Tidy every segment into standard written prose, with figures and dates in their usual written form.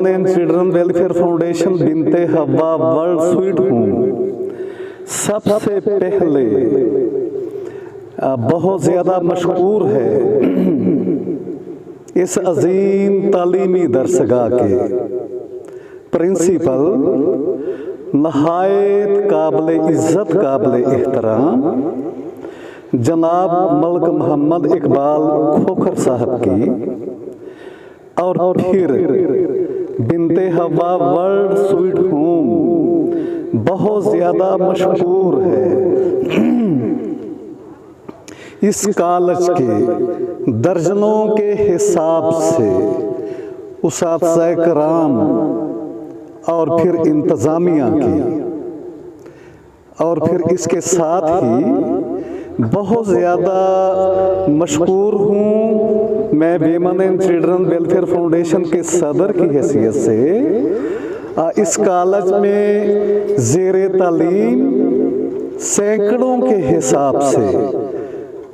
Children welfare foundation बिनते हवा world sweet home सबसे पहले बहुत ज़्यादा मशहूर है इस अजीम तालीमी दरसगाह के प्रिंसिपल नहायत काबिल इज़्ज़त काबिल एहतराम जनाब मलिक मोहम्मद इकबाल खोखर साहब की, और फिर बिनते हवा वर्ल्ड स्वीट होम बहुत ज़्यादा मशहूर है। इस कॉलेज के दर्जनों के हिसाब से उस्ताद कराम और फिर इंतज़ामिया की, और फिर इसके साथ ही बहुत ज़्यादा मशहूर हूँ मैं women and children welfare foundation के सदर की हैसियत से इस कॉलेज में ज़ेरे तालीम सैकड़ों के हिसाब से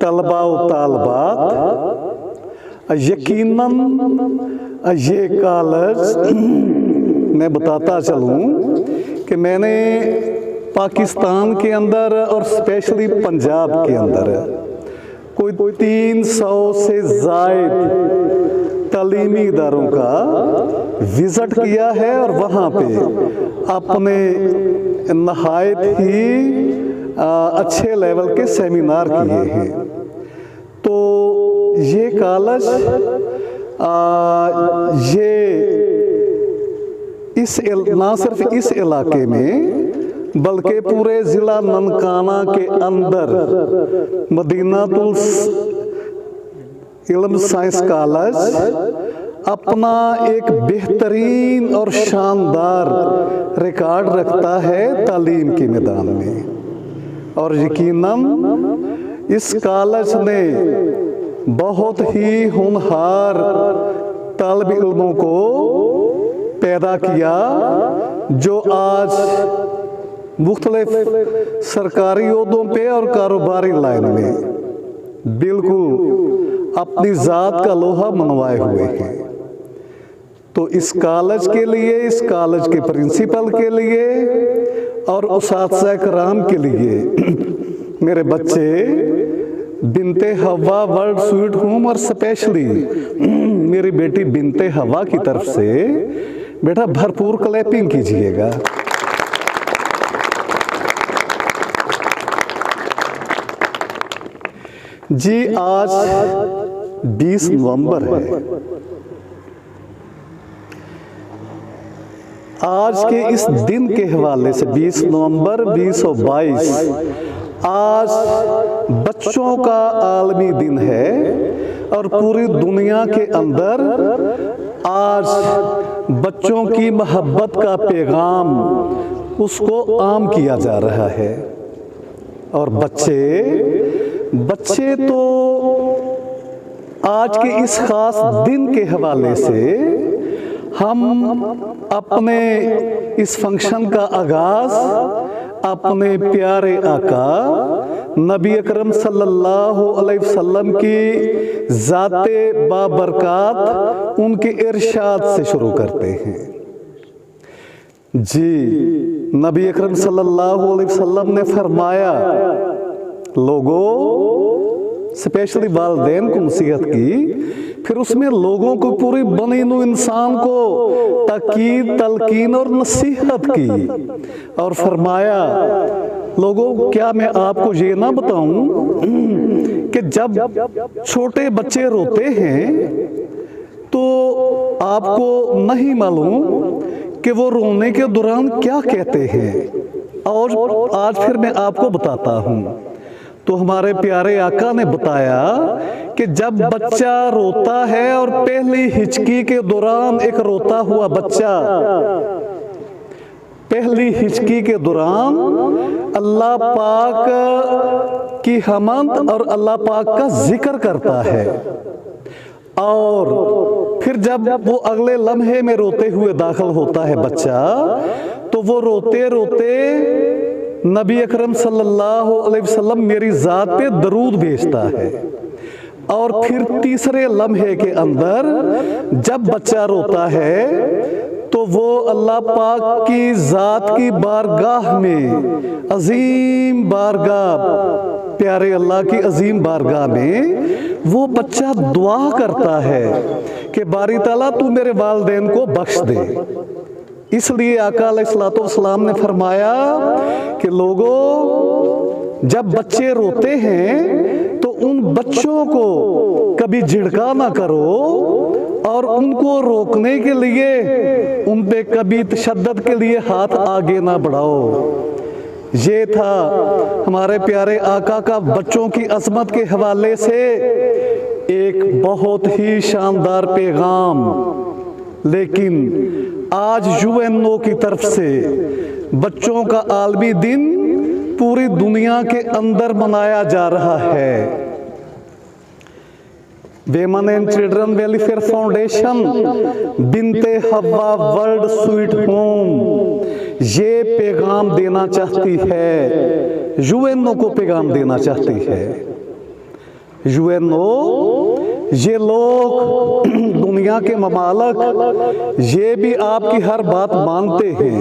तलबा व तालबात, यकीनन ये कॉलेज मैं बताता चलूँ कि मैंने पाकिस्तान के अंदर और स्पेशली पंजाब के अंदर कोई 300 से ज़ायद तालीमी इदारों का विज़िट किया है और वहाँ पे अपने नहायत ही अच्छे लेवल के सेमिनार किए हैं। तो ये कॉलेज ना सिर्फ इस इलाके में बल्कि पूरे ज़िला ननकाना के अंदर मदीनातुल इल्म साइंस कॉलेज अपना एक बेहतरीन और शानदार रिकॉर्ड रखता है तालीम के मैदान में, और यकीनन इस कॉलेज ने बहुत ही होनहार तालिब इल्मों को पैदा किया जो आज मुख्तलिफ सरकारी ओहदों पे और कारोबारी लाइन में बिल्कुल अपनी ज़ात का लोहा मनवाए हुए हैं। तो इस कॉलेज के लिए, इस कॉलेज के प्रिंसिपल के लिए और उस्ताद कराम के लिए मेरे बच्चे बिनते हवा वर्ल्ड स्वीट होम और स्पेशली मेरी बेटी बिनते हवा की तरफ से बेटा भरपूर क्लैपिंग कीजिएगा। जी आज 20 नवंबर है। आज के इस दिन के हवाले से 20 नवंबर 2022 आज बच्चों का आलमी दिन है और पूरी दुनिया के अंदर आज बच्चों की मोहब्बत का पैगाम उसको आम किया जा रहा है। और बच्चे तो आज के इस खास दिन के हवाले से हम अपने इस फंक्शन का आगाज अपने प्यारे आका नबी अकरम सल्लल्लाहु अलैहि वसल्लम की ज़ाते बाबरकात उनके इरशाद से शुरू करते हैं। जी नबी अकरम सल्लल्लाहु अलैहि वसल्लम ने फरमाया, लोगों स्पेशली वालिदैन को नसीहत की, फिर उसमें लोगों को पूरी बनीनु इंसान को ताकीद तलकीन और नसीहत की, और फरमाया लोगों क्या मैं आपको ये ना बताऊं कि जब छोटे बच्चे रोते हैं तो आपको नहीं मालूम कि वो रोने के दौरान क्या कहते हैं, और आज फिर मैं आपको बताता हूँ। तो हमारे प्यारे आका ने बताया कि जब बच्चा रोता है और पहली हिचकी के दौरान एक रोता हुआ बच्चा पहली हिचकी के दौरान अल्लाह पाक की हमद और अल्लाह पाक का जिक्र करता है, और फिर जब वो अगले लम्हे में रोते हुए दाखिल होता है बच्चा, तो वो रोते रोते नबी अकरम सल्लल्लाहु अलैहि वसल्लम मेरी ज़ात पे दरूद भेजता है, और फिर तीसरे लम्हे के अंदर जब बच्चा रोता है अल्लाह पाक की ज़ात की बारगाह में, अजीम बारगाह, प्यारे अल्लाह की अजीम बारगाह में वो बच्चा दुआ करता है कि बारी ताला तू मेरे वालिदैन को बख्श दे। इसलिए आका अलैहिस्सलाम ने फरमाया कि लोगों, जब बच्चे रोते हैं तो उन बच्चों को कभी झिड़का ना करो और उनको रोकने के लिए उन पे कभी तशद्दुद के लिए हाथ आगे ना बढ़ाओ। ये था हमारे प्यारे आका का बच्चों की अजमत के हवाले से एक बहुत ही शानदार पैगाम। लेकिन आज यूएनओ की तरफ से बच्चों का आलमी दिन पूरी दुनिया के अंदर मनाया जा रहा है। वेमन एंड चिल्ड्रन वेलफेयर फाउंडेशन बिनते हवा वर्ल्ड स्वीट होम ये पैगाम देना चाहती है, यूएनओ को पैगाम देना चाहती है। यूएनओ, ये लोग दुनिया के ममालक ये भी आपकी हर बात मानते हैं,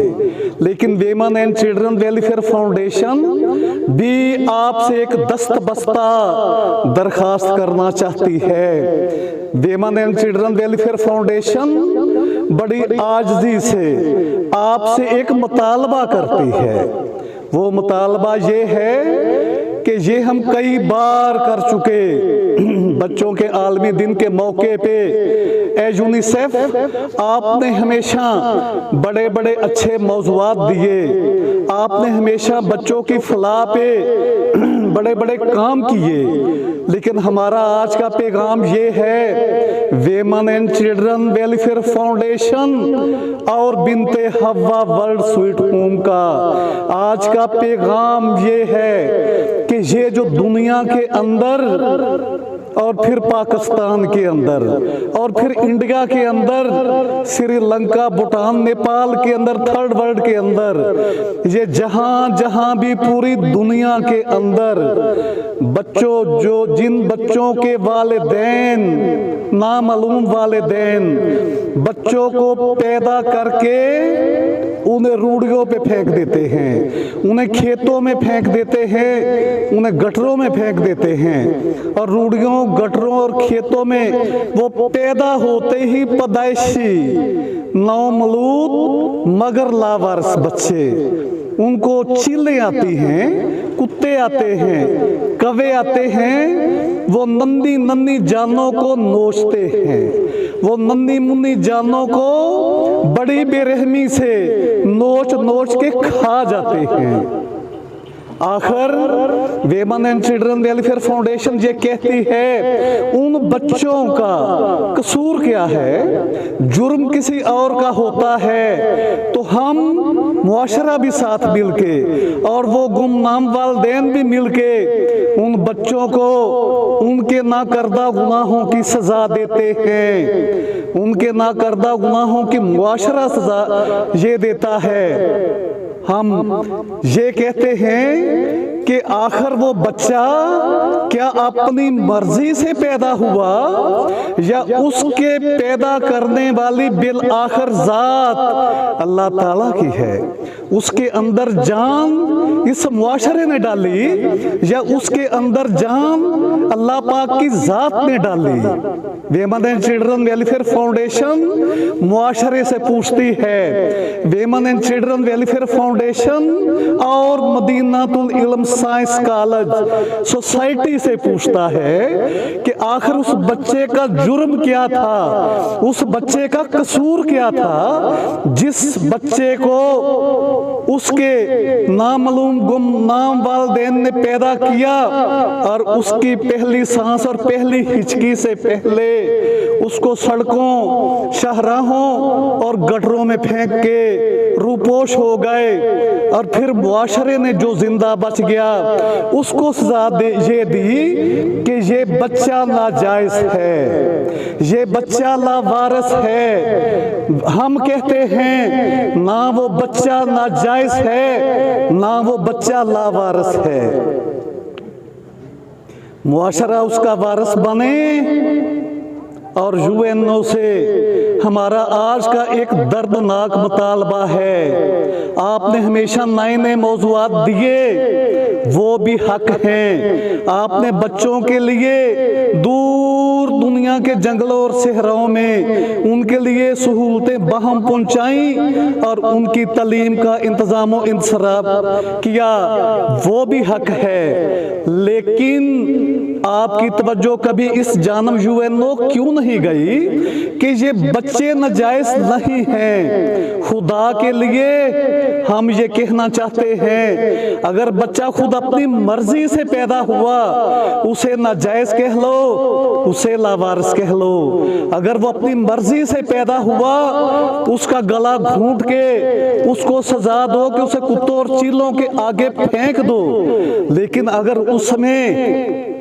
लेकिन वेमन एंड चिल्ड्रन वेलफेयर फाउंडेशन भी आपसे एक दस्तबस्ता दरखास्त करना चाहती है। वेमन एंड चिल्ड्रन वेलफेयर फाउंडेशन बड़ी आजिज़ी से आपसे एक मुतालबा करती है। वो मुतालबा ये है कि ये हम कई बार कर चुके बच्चों के आलमी दिन के मौके पे। ए यूनिसेफ, आपने हमेशा बड़े बड़े अच्छे मौज़ूआत दिए, आपने हमेशा बच्चों की फलाह पे बड़े बड़े काम किए, लेकिन हमारा आज का पैगाम ये है, वेमन एंड चिल्ड्रन वेलफेयर फाउंडेशन और बिनते हवा वर्ल्ड स्वीट होम का आज का पैगाम ये है कि ये जो दुनिया के अंदर और फिर पाकिस्तान के अंदर और फिर इंडिया के अंदर, श्रीलंका, भूटान, नेपाल के अंदर, थर्ड वर्ल्ड के अंदर, ये जहां जहां भी पूरी दुनिया के अंदर बच्चों, जो जिन बच्चों के वालिदैन, नामालूम वालिदैन बच्चों को पैदा करके उन्हें रूढ़ियों पे फेंक देते हैं, उन्हें खेतों में फेंक देते हैं, उन्हें गटरों में फेंक देते हैं, और रूढ़ियों, गटरों और खेतों में वो पैदा होते ही पैदाइशी नौमलूद मगर लावारिस बच्चे, उनको चीलें आती हैं, कुत्ते आते हैं, कौवे आते हैं, वो नन्ही नन्ही जानों को नोचते हैं, वो नन्ही मुन्नी जानों को बड़ी बेरहमी से नोच नोच के खा जाते हैं। आखिर वेमन एंड चिल्ड्रन वेलफेयर फाउंडेशन ये कहती है, उन बच्चों का कसूर क्या है? जुर्म किसी और का होता है तो हम मुआशरा भी साथ मिलके और वो गुमनाम वालिदैन भी मिलके उन बच्चों को उनके नाकर्दा गुनाहों की सजा देते हैं, उनके नाकर्दा गुनाहों की मुआशरा सजा ये देता है। हम ये कहते हैं कि आखिर वो बच्चा क्या अपनी मर्जी से पैदा हुआ या उसके पैदा करने वाली बिल आखिर जात अल्लाह ताला की है? उसके अंदर जान इस मुआशरे ने डाली या उसके अंदर जान अल्लाह पाक की जात ने डाली? वेमन एंड चिल्ड्रन वेलफेयर फाउंडेशन मुआशरे से पूछती है, वेमन एंड चिल्ड्रन वेलफेयर फाउंडेशन और मदीनातुल इल्म साइंस कॉलेज सोसाइटी से पूछता है कि आखिर उस बच्चे का जुर्म क्या था, उस बच्चे का कसूर क्या था, जिस बच्चे को उसके नामालूम गुमनाम वालिदैन ने पैदा किया और उसकी पहली सांस और पहली हिचकी से पहले उसको सड़कों, शाहराहों और गटरों में फेंक के रूपोश हो गए, और फिर मुआशरे ने जो जिंदा बच गया उसको सजा ये दी कि ये बच्चा नाजायज है, ये बच्चा लावारिस है। हम कहते हैं ना वो बच्चा नाजायज है ना वो बच्चा लावारिस है। मुआशरा उसका वारिस बने और यूएनओ से हमारा आज का एक दर्दनाक मुतालबा है। आपने हमेशा नए नए मौज़ूआत दिए, वो भी हक हैं। आपने बच्चों के लिए दूर दुनिया के जंगलों और सहराओं में उनके लिए सहूलतें बहम पहुंचाई और उनकी तालीम का इंतजाम और इंतज़ाम किया, वो भी हक है। लेकिन आपकी तवज्जो कभी इस जानब यूएनओ क्यों नहीं गई कि ये बच्चे नाजायज नहीं हैं? खुदा के लिए हम ये कहना चाहते हैं, अगर बच्चा खुद अपनी मर्जी से पैदा हुआ, उसे नाजायज कह लो, उसे लावारिस कह लो। अगर वो अपनी मर्जी से पैदा हुआ, उसका गला घूंट के उसको सजा दो कि उसे कुत्तों और चीलों के आगे फेंक दो। लेकिन अगर उसमें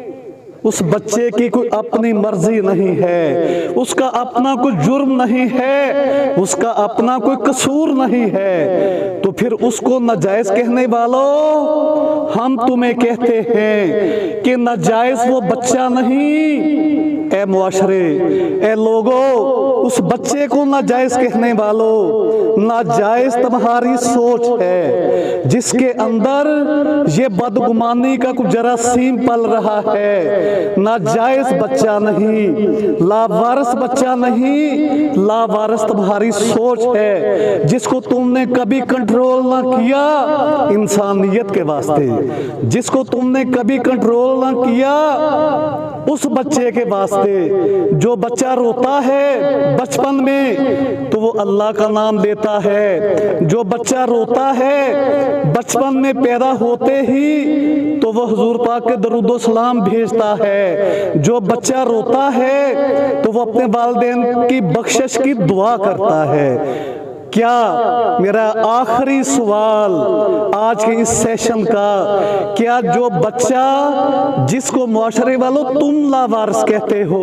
उस बच्चे की कोई अपनी मर्जी नहीं है, उसका अपना कोई जुर्म नहीं है, उसका अपना कोई कसूर नहीं है, तो फिर उसको नाजायज कहने वालों, हम तुम्हें कहते हैं कि नाजायज वो बच्चा नहीं। ए मुआशरे, ए लोगो, उस बच्चे को नाजायज कहने वालों, नाजायज तुम्हारी सोच है जिसके अंदर ये बदगुमानी का कुछ जरासीम पल रहा है। नाजायज बच्चा नहीं, लावारिस बच्चा नहीं, लावारिस तुम्हारी सोच है जिसको तुमने कभी कंट्रोल ना किया इंसानियत के वास्ते, जिसको तुमने कभी कंट्रोल ना किया उस बच्चे के वास्ते। जो बच्चा रोता है बचपन में तो वो अल्लाह का नाम लेता है, जो बच्चा रोता है बचपन में पैदा होते ही तो वो हुजूर पाक के दरूदो सलाम भेजता है, जो बच्चा रोता है तो वो अपने वालिदैन की बख्शिश की दुआ करता है। क्या मेरा आखिरी सवाल आज के इस सेशन का, क्या जो बच्चा जिसको मुआशरे वालों तुम लावारिस कहते हो,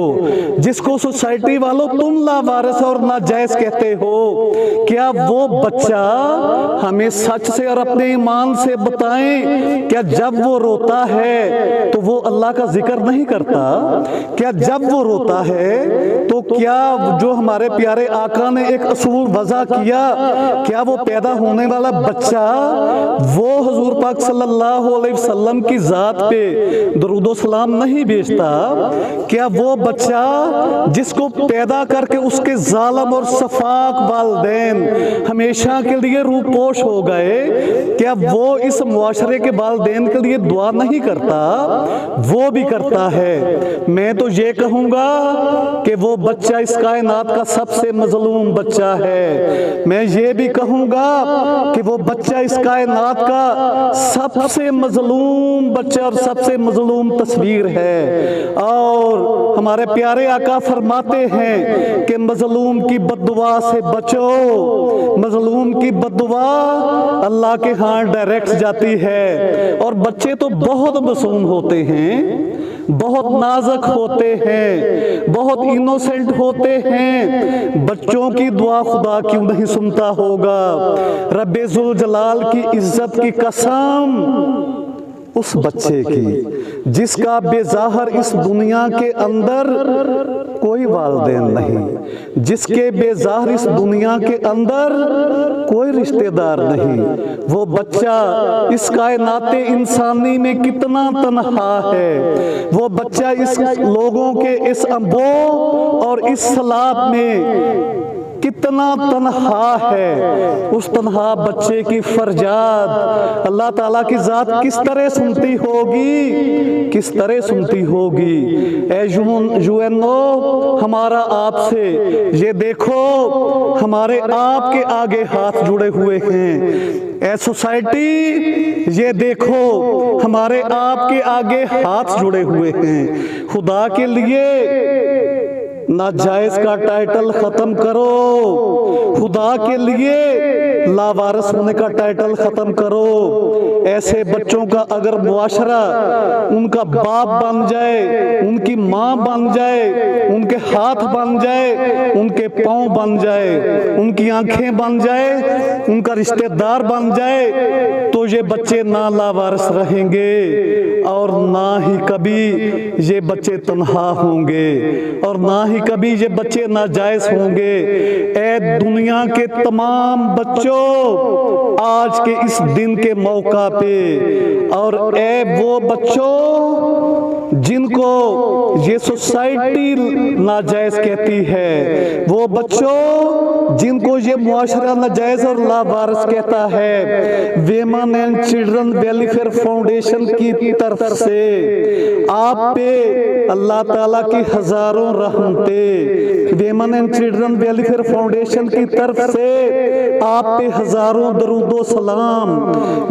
जिसको सोसाइटी वालों तुम लावारिस और नाजायज कहते हो, क्या वो बच्चा हमें सच से और अपने ईमान से बताएं, क्या जब वो रोता है तो वो अल्लाह का जिक्र नहीं करता? क्या जब वो रोता है तो क्या जो हमारे प्यारे आका ने एक असूल वज़ा किया, क्या वो पैदा होने वाला बच्चा वो हुजूर पाक सल्लल्लाहु अलैहि वसल्लम की जात पे दरूदो सलाम नहीं भेजता? क्या वो बच्चा जिसको पैदा करके उसके जालिम और सफाक वालिदैन हमेशा के लिए रूपोश हो गए, क्या वो इस मुआशरे के वालिदैन के लिए दुआ नहीं करता? वो भी करता है। मैं तो ये कहूंगा कि वो बच्चा इस कायनात का सबसे मजलूम बच्चा है। मैं ये भी कहूंगा कि वो बच्चा इस कायनात का सबसे मजलूम बच्चा और सबसे मजलूम तस्वीर है। और हमारे प्यारे आका फरमाते हैं कि मजलूम की बद्दुआ से बचो, मजलूम की बद्दुआ अल्लाह के हाथ डायरेक्ट जाती है। और बच्चे तो बहुत मासूम होते हैं, बहुत नाजुक होते हैं, बहुत इनोसेंट होते हैं। बच्चों की दुआ खुदा क्यों नहीं सुनता होगा? रब्बे जुल जलाल की इज्जत की कसम, उस बच्चे की जिसका बेज़ाहर इस दुनिया के अंदर कोई वालिदैन नहीं, जिसके बेज़ाहर इस दुनिया के अंदर कोई रिश्तेदार नहीं, वो बच्चा इस कायनाते इंसानी में कितना तन्हा है। वो बच्चा इस लोगों के इस अम्बों और इस सलाब में कितना तन्हा है। उस तन्हा बच्चे की फरजाद अल्लाह ताला की जात किस तरह सुनती होगी, किस तरह सुनती होगी। ए यूएनओ, हमारा आपसे ये देखो, हमारे आपके आगे हाथ जुड़े हुए हैं। ए सोसाइटी, ये देखो, हमारे आपके आगे हाथ जुड़े हुए हैं। खुदा के लिए नाजायज का टाइटल खत्म करो, खुदा के लिए लावारिस होने का टाइटल खत्म करो। ऐसे बच्चों का अगर मुआशरा उनका बाप बन जाए, उनकी माँ बन जाए, उनके हाथ बन जाए, उनके पाँव बन जाए, उनकी आंखें बन जाए, उनका रिश्तेदार बन जाए, तो ये बच्चे ना लावारिस रहेंगे और ना ही कभी ये बच्चे तन्हा होंगे और ना ही कभी ये बच्चे नाजायज होंगे। ऐ दुनिया के तमाम बच्चों, आज के इस दिन के मौका पे, और ऐ वो बच्चों जिनको ये सोसाइटी नाजायज कहती है, वो बच्चों जिनको ये मुआशरा नाजायज और लावारिस कहता है, वेमन एंड चिल्ड्रन वेलफेयर फाउंडेशन की तरफ से आप पे अल्लाह ताला की हजारों रहमतें, वेमन एंड चिल्ड्रन वेलफेयर फाउंडेशन की तरफ से आप पे हजारों दरूदो सलाम,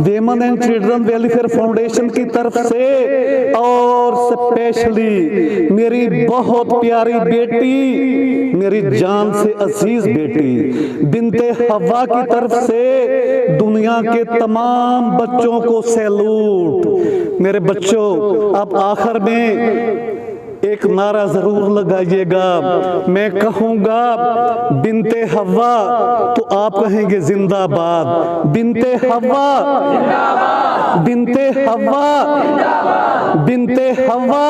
वेमन एंड चिल्ड्रन वेलफेयर फाउंडेशन की तरफ से, और स्पेशली मेरी बहुत प्यारी बेटी, मेरी जान से अजीज बेटी बिनते हवा की तरफ से दुनिया के तमाम बच्चों को सैल्यूट। मेरे बच्चों, अब आखिर में एक नारा जरूर लगाइएगा। मैं कहूंगा बिनते हवा तो आप कहेंगे जिंदाबाद। बिनते हवा, बिनते हवा, बिनते हवा।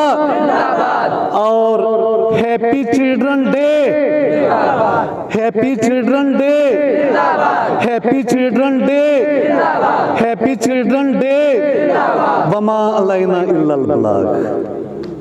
और happy children day, happy children day, happy children day, happy children day. वमा अलैना इल्लल बलाग।